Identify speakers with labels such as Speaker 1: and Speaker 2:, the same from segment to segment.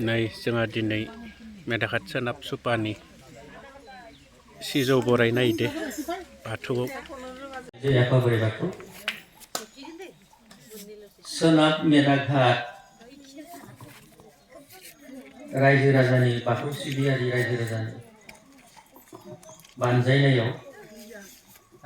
Speaker 1: नै जोंहा दिनै मेदाखात सोनाब सुपानि सिजौ बरायनाय दे बाथौआव
Speaker 2: जय आफा बोराइ बाथौ सोनाब मेदाघाट रायजो राजानि बाथौ सिबियारि रायजो राजानि बानजायनायाव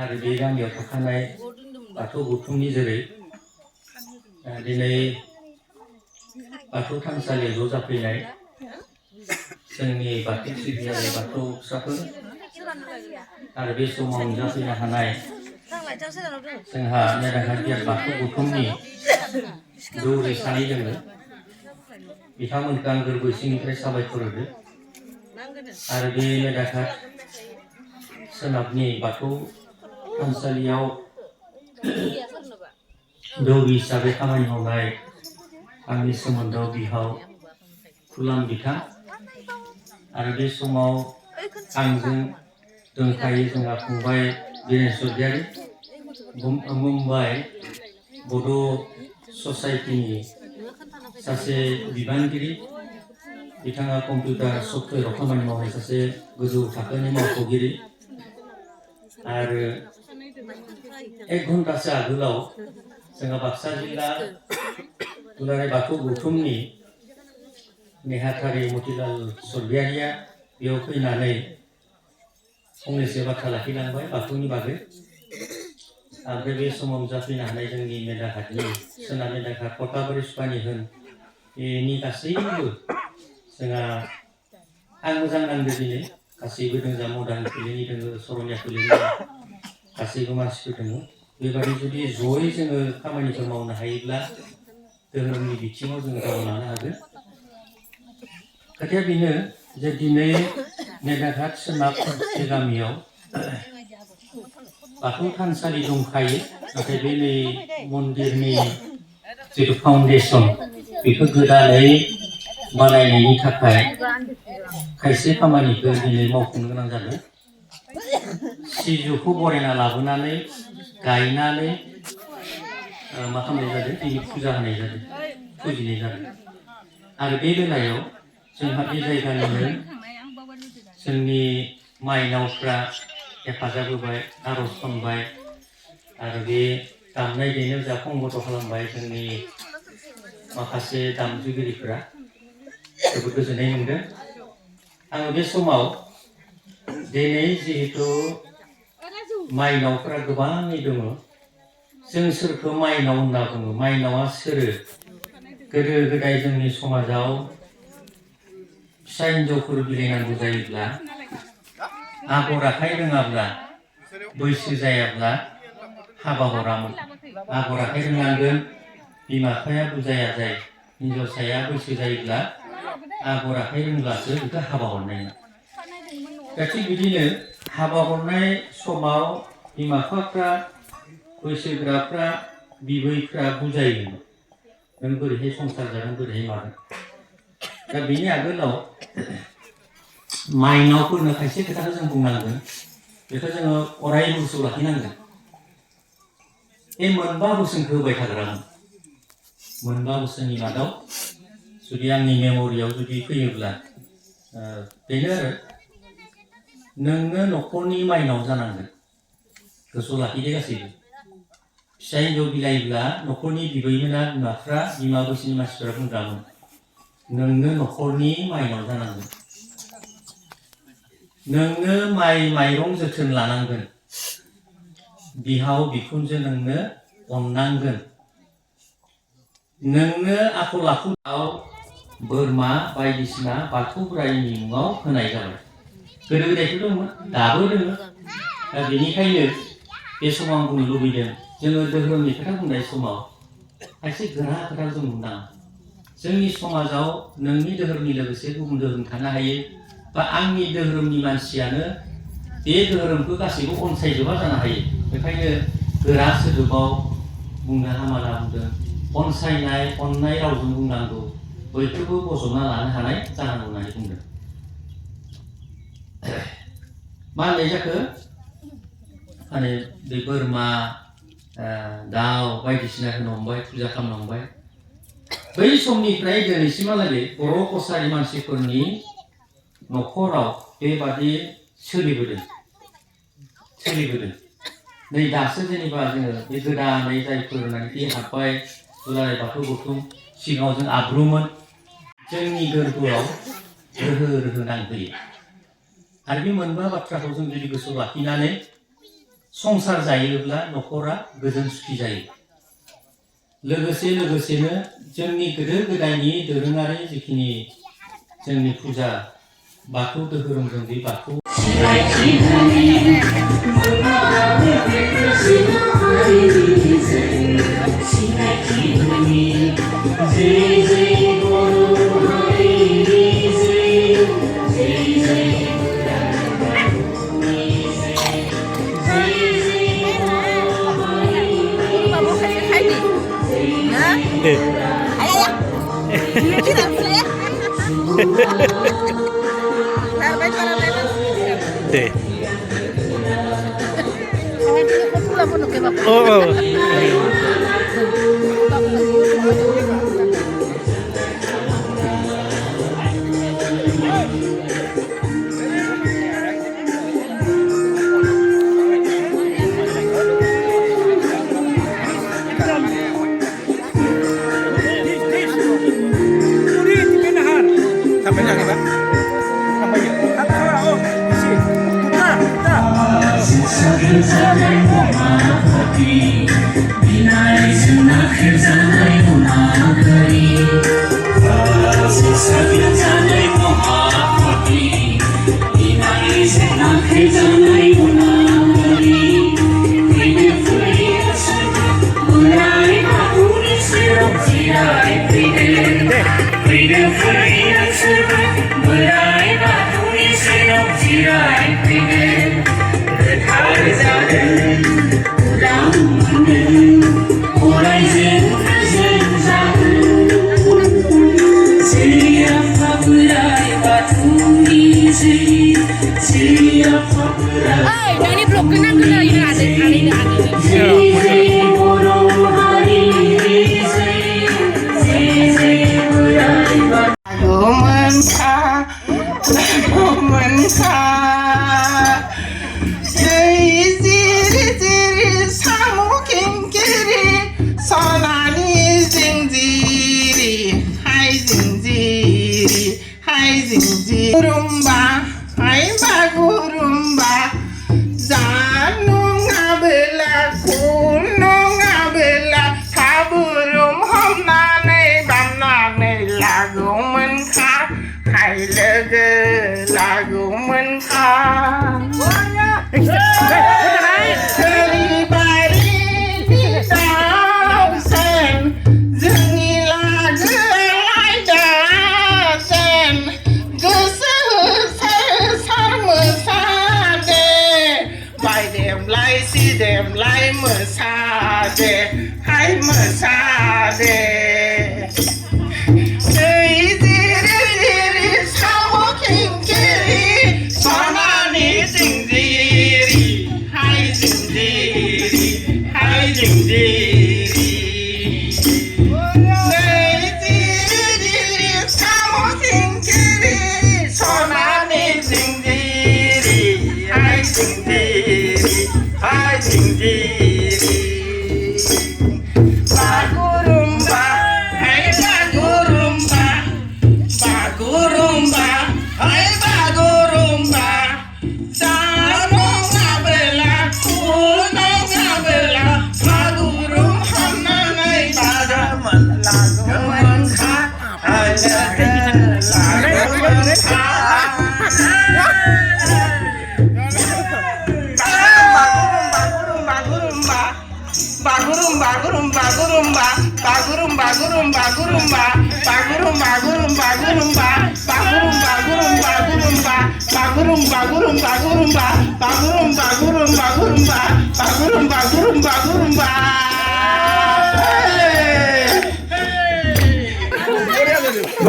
Speaker 2: आरो बे गामियाव थाखानाय बाथौ गौथुमनि जेरै दिनै बाथौ थानसालियाव ज' जाफैनाय जोंनि बाथौ सिबियारि बाथौ फिसाफोर आरो बे समाव नुजाफैनो हानाय जोंहा मेदाघाट गियान बाथौ गौथुमनि दौरि सानै दङ बिथांमोनखौ आं गोरबो सिंनिफ्राय साबायखर होदो आरो बे मेदाघाट सोनाबनि बाथौ थानसालियाव दौरि हिसाबै खामानि मावनाय आंनि सोमोन्दोआव बिहाव खुलाम बिथां आरो बे समाव आंजों दंफायो जोंहा फंबाय बिरेन सर्गियारि मुम्बाइ बड' ससाइटिनि सासे बिबानगिरि बिथाङा कम्पिउटार सफ्टवेराव खामानि मावनाय सासे गोजौ थाखोनि मावख'गिरि आरो 1 घन्टासो आगोलाव जोंहा बाक्सा जिल्ला दुलाराय बाथौ गौथुमनि नेहाथारि मतिलाल सर्गियारिया बेयाव फैनानै फंनैसो बाथ्रा लाखिलांबाय बाथौनि बागै ओमफ्राय बे समाव जाफैनो हानाय जोंनि मेदाघाटनि सोनाब मेदाघाट कटाबारि सुपानि होन बेनि गासैबो जोंहा आं मोजां नांदों दिनै गासैबो दङ जा मडार्न फिलिमनि दङ सरनिया फिलिमनि गासैबो मानसिफोर दङ बेबादि जुदि जयै जोङो खामानिफोर मावनो हायोब्ला धोरोमनि बिथिङाव जोङो दावगालांनो हागोन खोथाया बेनो जे दिनै मेदाघाट सोनाब गामियाव बाथौ थानसालि दंखायो नाथाय बे नै मन्दिरनि जिथु फाउन्डेसन बेखौ गोदानै बानायनायनि थाखाय खायसे खामानिखौ दिनै मावफुंनो गोनां जादों सिजौखौ बरायना लाबोनानै गायनानै मा खालामनाय जादों दिनै फुजा होनाय जादों फुजिनाय जादों आरो बे बेलायाव जोंहा बे जायगानिनो जोंनि माइनावफ्रा हेफाजाब होबाय आरज खनबाय आरो बे दामनाय देनायाव जा खंगथ खालामबाय जोंनि माखासे दामजुगिरिफोरा जोबोद गोजोननाय मोनदों आङो बे समाव दिनै जिहेतु माइनावफ्रा गोबाङै दङ जों सोरखौ माइनाव होनना बुङो माइनावा सोरो गोदो गोदाय जोंनि समाजाव फिसा हिन्जावफोर बिलाइनांगौ जायोब्ला आगर आखाइ रोङाब्ला बैसो जायाब्ला हाबा हरामोन आगर आखाइ रोंनांगोन बिमा बिफाया बुजाया जाय हिन्जावसाया बैसो जायोब्ला आगर आखाइ रोंब्लासो बेखौ हाबा हरनाय दा थिग बिदिनो हाबा हरनाय समाव बिमा बिफाफ्रा बैसोगोराफ्रा बिबैफ्रा बुजायोमोन नों बोरैहाय संसार जागोन बोरैहाय मागोन दा बेनि आगोलाव माइनावफोरनो खायसे खोथाखौ जों बुंनांगोन बेखौ जोङो अरायबो गोसोआव लाखिनांगोन बे मोनबा बोसोनखौ होबाय थाग्रामोन मोनबा बोसोननि मादाव जुदि आंनि मेमरियाव जुदि फैयोब्ला बेनो आरो नोंनो न'खरनि माइनाव जानांगोन गोसोआव लाखिदो गासैबो फिसा हिन्जाव बिलाइब्ला न'खरनि बिबैमोना बिमाफ्रा बिमा बैसोनि मानसिफोरा बुंग्रामोन नोंनो न'खरनि माइनाव जानांगोन नोंनो माइरं जोथोन लानांगोन बिहाव बिखुनजो नोंनो अननांगोन नोंनो आखल आखुआव बोरमा बायदिसिना बाथौ बोराइनि मुङाव होनाय जाबाय गोदो गोदायथ' दंमोन दाबो दङ दा बेनिखायनो बे समाव आं बुंनो लुबैदों जोङो धोरोमनि खोथा बुंनाय समाव खायसे गोरा खोथा जों बुंनाङा जोंनि समाजाव नोंनि धोरोमनि लोगोसे गुबुन धोरोम थानो हायो बा आंनि धोरोमनि मानसियानो बे धोरोमखौ गासैबो अनसायजोबा जानो हायो बेखायनो गोरा सोदोबाव बुंनो हामा होनना बुंदों अनसायनाय अननाय रावजों बुंनांगौ बयखौबो बजबना लानो हानाय जानांगौ होननानै बुंदों मा होननाय जाखो माने बे बोरमा दाउ बायदिसिना होनो हमबाय फुजा खालामनो हमबाय बै समनिफ्राय दिनैसिमहालागै बर' कसारि मानसिफोरनि न'खराव बेबादि सोलिबोदों नै दासो जेनेबा जोङो बे गोदानै जायफोरनाखि हाब्बाय दुलाराय बाथौ गौथुम सिगाङाव जों आब्रुमोन जोंनि गोरबोआव रोहो नांहोयो आरो बे मोनबा बाथ्राखौ जों जुदि गोसोआव लाखिनानै संसार जायोब्ला न'खरा गोजोन सुखि जायो लोगोसेनो जोंनि गोदो गोदायनि दोरोङारि जिखिनि जोंनि फुजा बाथौ धोरोमजों बे बाथौ
Speaker 1: deh. Oh.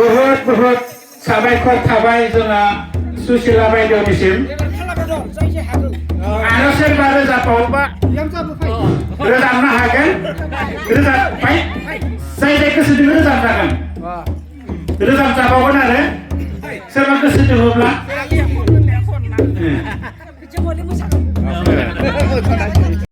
Speaker 3: बहुत साबायखर थाबाय जोंहा सुशीला बायदेवनिसिम आरो सोरबा रोजाबबावोबा रोजाबनो हागोन रोजाबबाय जाय जाय गोसो दोङो रोजाबजागोन रोजाबजाबावगोन आरो सोरबा गोसो दोङोब्ला